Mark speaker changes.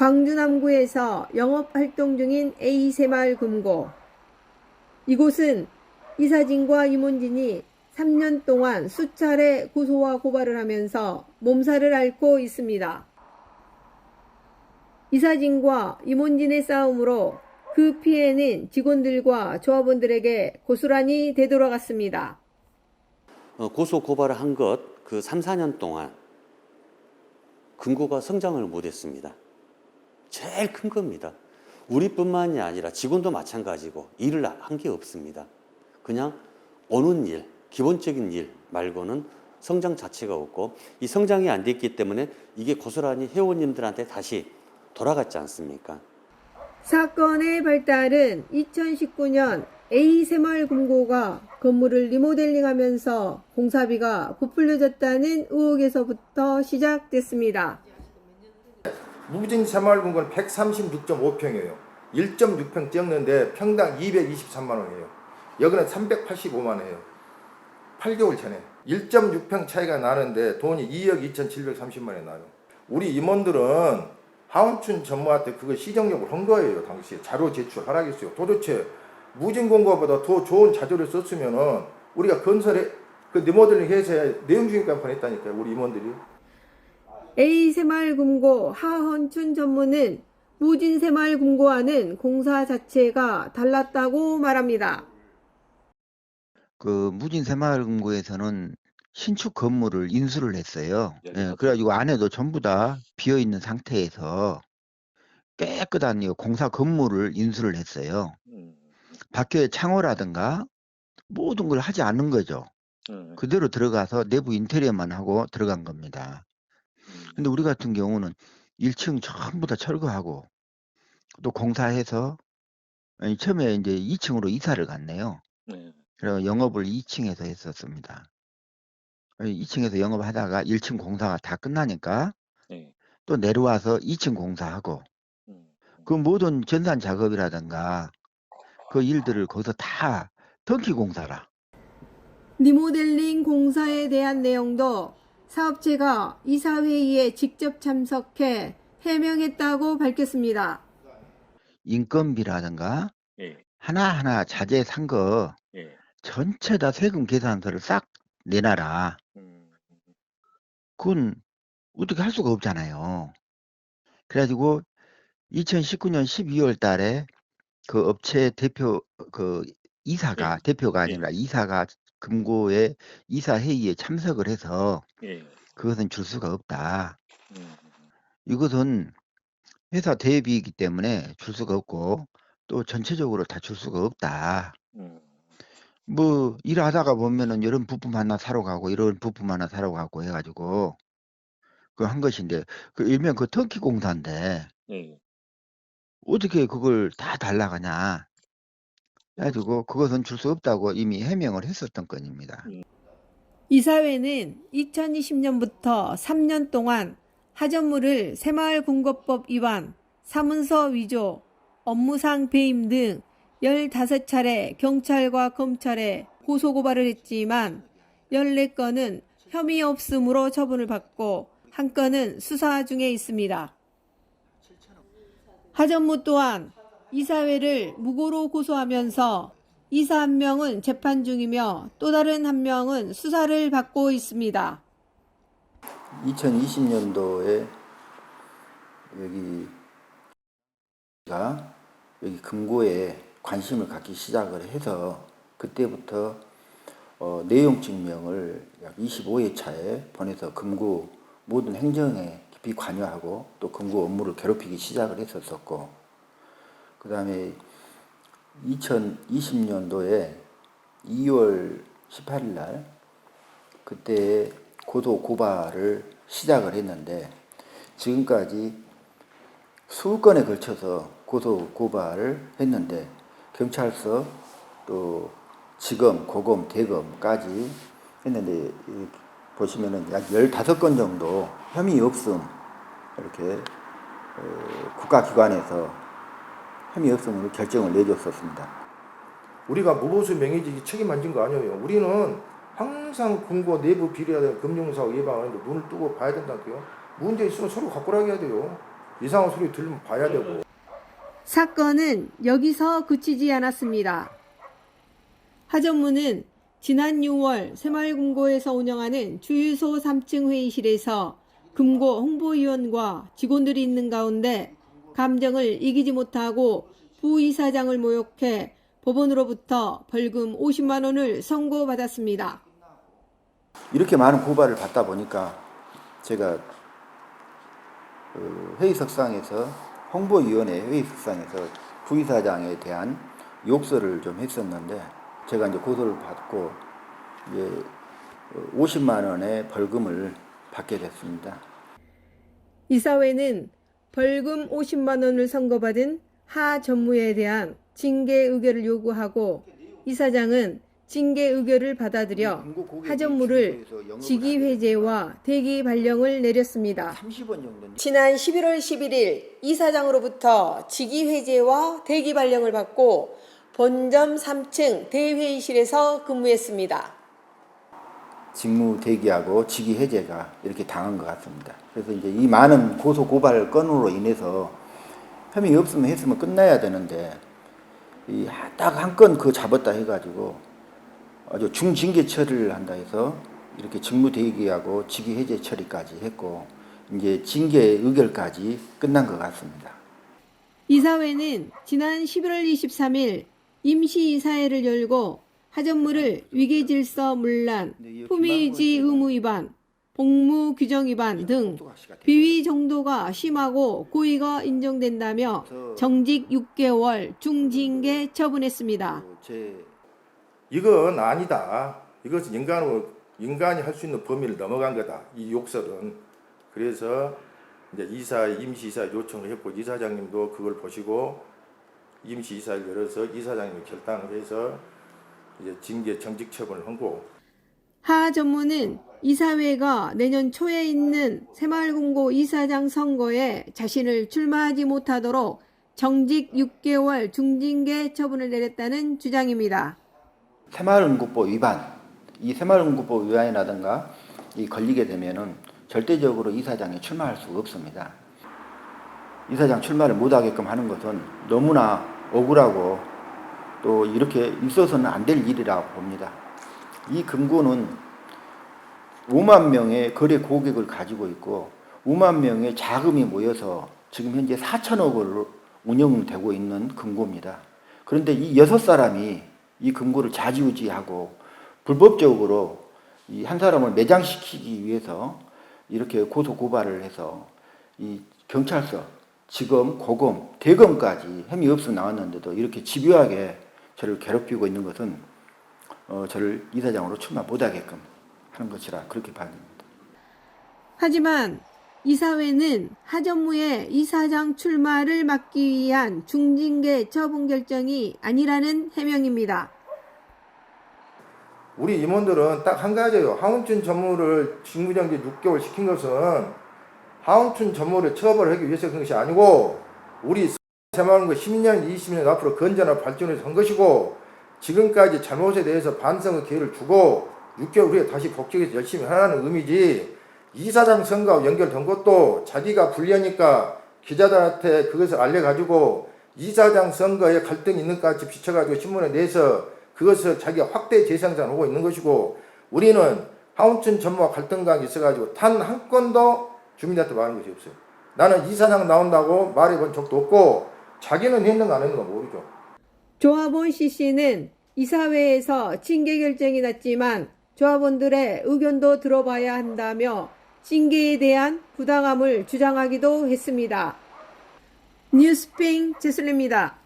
Speaker 1: 광주 남구에서 영업활동 중인 A새마을금고. 이곳은 이사진과 임원진이 3년 동안 수차례 고소와 고발을 하면서 몸살을 앓고 있습니다. 이사진과 임원진의 싸움으로 그 피해는 직원들과 조합원들에게 고스란히 되돌아갔습니다.
Speaker 2: 고소 고발을 한 것 그 3, 4년 동안 금고가 성장을 못했습니다. 제일 큰 겁니다. 우리뿐만이 아니라 직원도 마찬가지고 일을 한 게 없습니다. 그냥 오는 일, 기본적인 일 말고는 성장 자체가 없고, 이 성장이 안 됐기 때문에 이게 고스란히 회원님들한테 다시 돌아갔지 않습니까?
Speaker 1: 사건의 발달은 2019년 A새마을금고가 건물을 리모델링하면서 공사비가 부풀려졌다는 의혹에서부터 시작됐습니다.
Speaker 3: 무진 새마을금고는 136.5평이에요. 1.6평 찍는데 평당 223만 원이에요. 여기는 385만 원이에요. 8개월 전에 1.6평 차이가 나는데 돈이 2억 2,730만 원이 나요. 우리 임원들은 하원춘 전무한테 그거 시정력을 한 거예요. 당시에 자료 제출하라겠어요. 도대체 무진공고보다 더 좋은 자료를 썼으면은 우리가 건설에 그 리모델링 해서 내용주의가 뻔했다니까요. 우리 임원들이.
Speaker 1: A새마을금고 하헌춘 전무는 무진새마을금고와는 공사 자체가 달랐다고 말합니다.
Speaker 4: 그 무진새마을금고에서는 신축 건물을 인수를 했어요. 예, 그래가지고 안에도 전부 다 비어 있는 상태에서 깨끗한 이 공사 건물을 인수를 했어요. 밖에 창호라든가 모든 걸 하지 않는 거죠. 그대로 들어가서 내부 인테리어만 하고 들어간 겁니다. 근데 우리 같은 경우는 1층 전부 다 철거하고 또 공사해서 처음에 이제 2층으로 이사를 갔네요. 그래서 영업을 2층에서 했었습니다. 2층에서 영업하다가 1층 공사가 다 끝나니까 또 내려와서 2층 공사하고 그 모든 전산 작업이라든가 그 일들을 거기서 다 턴키 공사라.
Speaker 1: 리모델링 공사에 대한 내용도 사업체가 이사회의에 직접 참석해 해명했다고 밝혔습니다.
Speaker 4: 인건비라든가 하나하나 자재 산 거 전체 다 세금 계산서를 싹 내놔라. 그건 어떻게 할 수가 없잖아요. 그래가지고 2019년 12월 달에 그 업체 대표 그 이사가 대표가 아니라 이사가 금고의 이사 회의에 참석을 해서 그것은 줄 수가 없다. 이것은 회사 대비이기 때문에 줄 수가 없고 또 전체적으로 다 줄 수가 없다. 뭐 일하다가 보면은 이런 부품 하나 사러 가고 이런 부품 하나 사러 가고 해가지고 그 한 것인데 그 일명 그 터키 공사인데 어떻게 그걸 다 달라가냐 해가지고 그것은 줄 수 없다고 이미 해명을 했었던 건입니다.
Speaker 1: 이사회는 2020년부터 3년 동안 하전물을 새마을금고법 위반, 사문서 위조, 업무상 배임 등 15차례 경찰과 검찰에 고소고발을 했지만 14건은 혐의 없음으로 처분을 받고 1건은 수사 중에 있습니다. 하전무 또한 이사회를 무고로 고소하면서 이사 1명은 재판 중이며 또 다른 1명은 수사를 받고 있습니다.
Speaker 4: 2020년도에 여기 금고에 관심을 갖기 시작을 해서 그때부터 내용 증명을 약 25회 차에 보내서 금고 모든 행정에 깊이 관여하고 또 금고 업무를 괴롭히기 시작을 했었고, 그 다음에 2020년도에 2월 18일 날 그때 고소 고발을 시작을 했는데 지금까지 수건에 걸쳐서 고소 고발을 했는데 경찰서 또 지검, 고검, 대검까지 했는데 보시면은 약 15건 정도 혐의 없음 이렇게 국가기관에서 혐의 없음으로 결정을 내줬었습니다.
Speaker 3: 우리가 무보수 명예직이 책임 안 진 거 아니에요. 우리는 항상 금고 내부 비리나 금융사고 예방하는데 눈을 뜨고 봐야 된다고요. 문제 있으면 서로 갖고라게 해야 돼요. 이상한 소리 들으면 봐야 되고.
Speaker 1: 사건은 여기서 그치지 않았습니다. 하전무는 지난 6월 새마을금고에서 운영하는 주유소 3층 회의실에서 금고 홍보위원과 직원들이 있는 가운데 감정을 이기지 못하고 부이사장을 모욕해 법원으로부터 벌금 50만 원을 선고받았습니다.
Speaker 5: 이렇게 많은 고발을 받다 보니까 제가 회의석상에서 홍보위원회 회의석상에서 부이사장에 대한 욕설을 좀 했었는데 제가 이제 고소를 받고 이제 50만 원의 벌금을 받게 됐습니다.
Speaker 1: 이사회는 벌금 50만 원을 선고받은 하 전무에 대한 징계 의결을 요구하고 이사장은 징계 의결을 받아들여 하 전무를 직위 회제와 대기 발령을 내렸습니다.
Speaker 5: 30원 정도.
Speaker 1: 지난 11월 11일 이사장으로부터 직위 회제와 대기 발령을 받고 본점 3층 대회의실에서 근무했습니다.
Speaker 5: 직무 대기하고 직위 해제가 이렇게 당한 것 같습니다. 그래서 이제 이 많은 고소 고발 건으로 인해서 혐의 없으면 했으면 끝나야 되는데 이 딱 한 건 그거 잡았다 해가지고 아주 중징계 처리를 한다 해서 이렇게 직무 대기하고 직위 해제 처리까지 했고 이제 징계 의결까지 끝난 것 같습니다.
Speaker 1: 이사회는 지난 11월 23일 임시이사회를 열고 하전무를 위계질서 문란, 품위유지 의무 위반, 복무 규정 위반 등 비위 정도가 심하고 고의가 인정된다며 정직 6개월 중징계 처분했습니다.
Speaker 3: 이건 아니다. 이것은 인간이 할 수 있는 범위를 넘어간 거다. 이 욕설은. 그래서 이제 임시이사 요청을 했고 이사장님도 그걸 보시고 임시이사를 열어서 이사장님이 결단을 해서 이제 징계 정직 처분을 하고.
Speaker 1: 하 전무는 이사회가 내년 초에 있는 새마을금고 이사장 선거에 자신을 출마하지 못하도록 정직 6개월 중징계 처분을 내렸다는 주장입니다.
Speaker 5: 새마을금고법 위반, 이 새마을금고법 위반이라든가 이 걸리게 되면은 절대적으로 이사장이 출마할 수가 없습니다. 이사장 출마를 못하게끔 하는 것은 너무나 억울하고 또 이렇게 있어서는 안 될 일이라고 봅니다. 이 금고는 5만 명의 거래 고객을 가지고 있고 5만 명의 자금이 모여서 지금 현재 4천억으로 운영되고 있는 금고입니다. 그런데 이 6사람이 이 금고를 좌지우지하고 불법적으로 이 한 사람을 매장시키기 위해서 이렇게 고소 고발을 해서 이 경찰서, 지검, 고검, 대검까지 혐의 없어 나왔는데도 이렇게 집요하게 저를 괴롭히고 있는 것은 저를 이사장으로 출마 못하게끔 하는 것이라 그렇게 봐집니다.
Speaker 1: 하지만 이사회는 하전무의 이사장 출마를 막기 위한 중징계 처분 결정이 아니라는 해명입니다.
Speaker 3: 우리 임원들은 딱 한 가지예요. 하운춘 전무를 직무정지 6개월 시킨 것은 하운춘 전무를 처벌하기 위해서 그런 것이 아니고 우리 새마을금고 10년, 20년 앞으로 건전한 발전을 한 것이고 지금까지 잘못에 대해서 반성의 기회를 주고 6개월 후에 다시 복직해서 열심히 하라는 의미지 이사장 선거와 연결된 것도 자기가 불리하니까 기자들한테 그것을 알려가지고 이사장 선거에 갈등이 있는 것 같이 비춰가지고 신문에 내서 그것을 자기가 확대 재생산하고 있는 것이고 우리는 하운춘 전무와 갈등각이 있어가지고 단 한 건도 주민한테 말한 것이 없어요. 나는 이사장 나온다고 말해본 적도 없고 자기는 했는가 안 했는가 모르죠.
Speaker 1: 조합원 CC는 이사회에서 징계 결정이 났지만 조합원들의 의견도 들어봐야 한다며 징계에 대한 부당함을 주장하기도 했습니다. 뉴스핑 제슬리입니다.